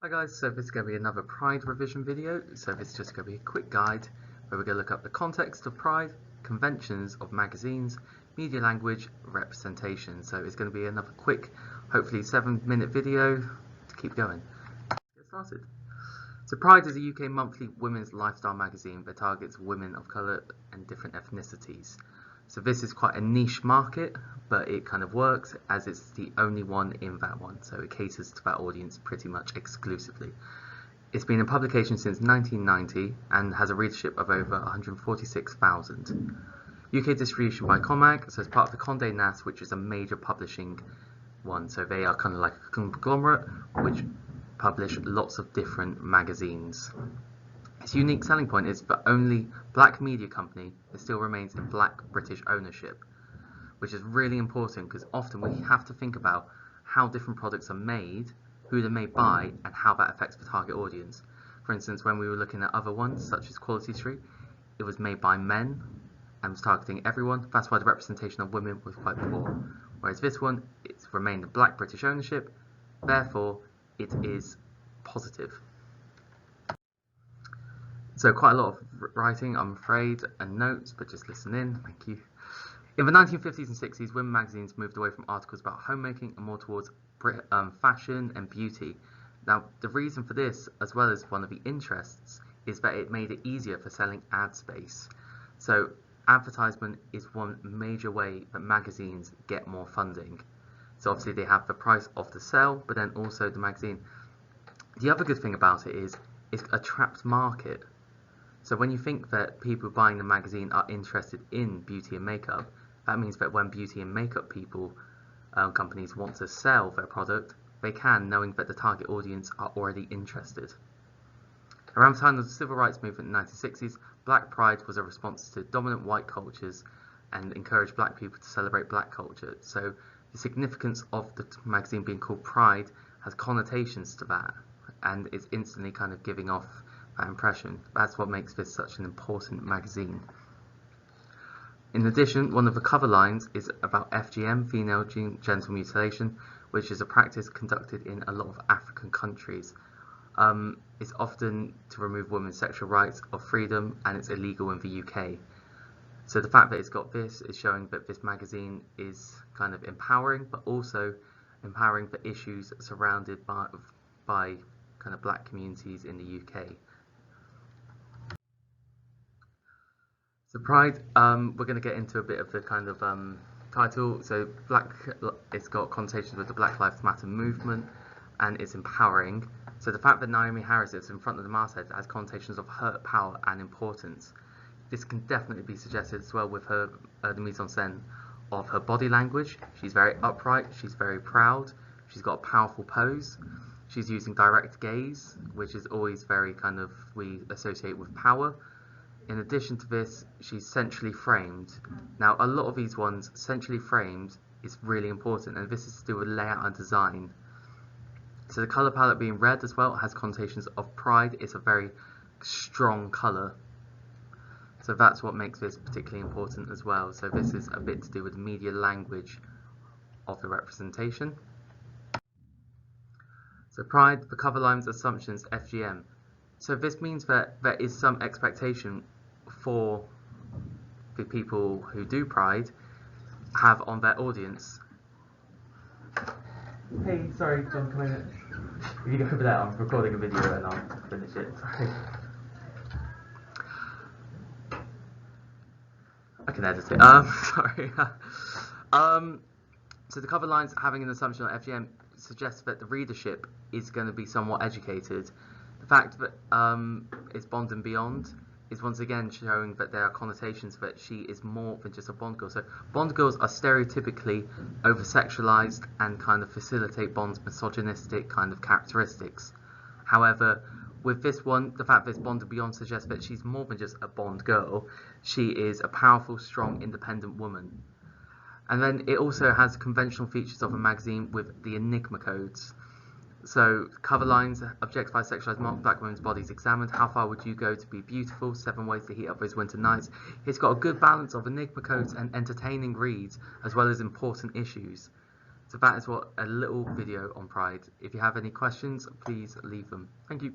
Hi guys, so this is going to be another Pride revision video. So this is just going to be a quick guide where we're going to look up the context of Pride, conventions of magazines, media language, representation. So it's going to be another quick, hopefully 7-minute video to keep going. Let's get started. So Pride is a UK monthly women's lifestyle magazine that targets women of colour and different ethnicities. So this is quite a niche market, but it kind of works as it's the only one in that one. So it caters to that audience pretty much exclusively. It's been in publication since 1990 and has a readership of over 146,000. UK distribution by Comag, so it's part of the Condé Nast, which is a major publishing one. So they are kind of like a conglomerate which publish lots of different magazines. Its unique selling point is the only black media company that still remains in black British ownership, which is really important because often we have to think about how different products are made, who they're made by, and how that affects the target audience. For instance, when we were looking at other ones, such as Quality Street, it was made by men and was targeting everyone. That's why the representation of women was quite poor. Whereas this one, it's remained in black British ownership, therefore it is positive. So quite a lot of writing, I'm afraid, and notes, but just listen in, thank you. In the 1950s and 60s, women magazines moved away from articles about homemaking and more towards fashion and beauty. Now, the reason for this, as well as one of the interests, is that it made it easier for selling ad space. So advertisement is one major way that magazines get more funding. So obviously they have the price of the sell, but then also the magazine. The other good thing about it is it's a trapped market. So when you think that people buying the magazine are interested in beauty and makeup, that means that when beauty and makeup companies want to sell their product, they can, knowing that the target audience are already interested. Around the time of the Civil Rights Movement in the 1960s, Black Pride was a response to dominant white cultures and encouraged black people to celebrate black culture. So the significance of the magazine being called Pride has connotations to that, and it's instantly kind of giving off that impression. That's what makes this such an important magazine. In addition, one of the cover lines is about FGM, female genital mutilation, which is a practice conducted in a lot of African countries. It's often to remove women's sexual rights of freedom, and it's illegal in the UK. So the fact that it's got this is showing that this magazine is kind of empowering, but also empowering the issues surrounded by kind of black communities in the UK. So Pride, we're going to get into a bit of the kind of title. So it's got connotations with the Black Lives Matter movement, and it's empowering. So the fact that Naomi Harris is in front of the masthead has connotations of her power and importance. This can definitely be suggested as well with her the mise-en-scène of her body language. She's very upright, she's very proud, she's got a powerful pose. She's using direct gaze, which is always very kind of, we associate with power. In addition to this, she's centrally framed. Now, a lot of these ones, centrally framed is really important, and this is to do with layout and design. So the colour palette being red as well has connotations of pride. It's a very strong colour. So that's what makes this particularly important as well. So this is a bit to do with the media language of the representation. So pride, the cover lines, assumptions, FGM. So this means that there is some expectation for the people who do Pride have on their audience. Hey, sorry, John, come in. If you go over there, I'm recording a video and I'll finish it. Sorry. I can edit it. Sorry. So the cover lines having an assumption on FGM suggests that the readership is going to be somewhat educated. The fact that it's Bond and Beyond is once again showing that there are connotations that she is more than just a Bond girl. So Bond girls are stereotypically over-sexualized and kind of facilitate Bond's misogynistic kind of characteristics. However, with this one, the fact that it's Bond and Beyond suggests that she's more than just a Bond girl. She is a powerful, strong, independent woman. And then it also has conventional features of a magazine with the Enigma codes. So cover lines, objectify sexualized black women's bodies examined. How far would you go to be beautiful? 7 ways to heat up those winter nights. It's got a good balance of enigma codes and entertaining reads, as well as important issues. So that is what a little video on Pride. If you have any questions, please leave them. Thank you.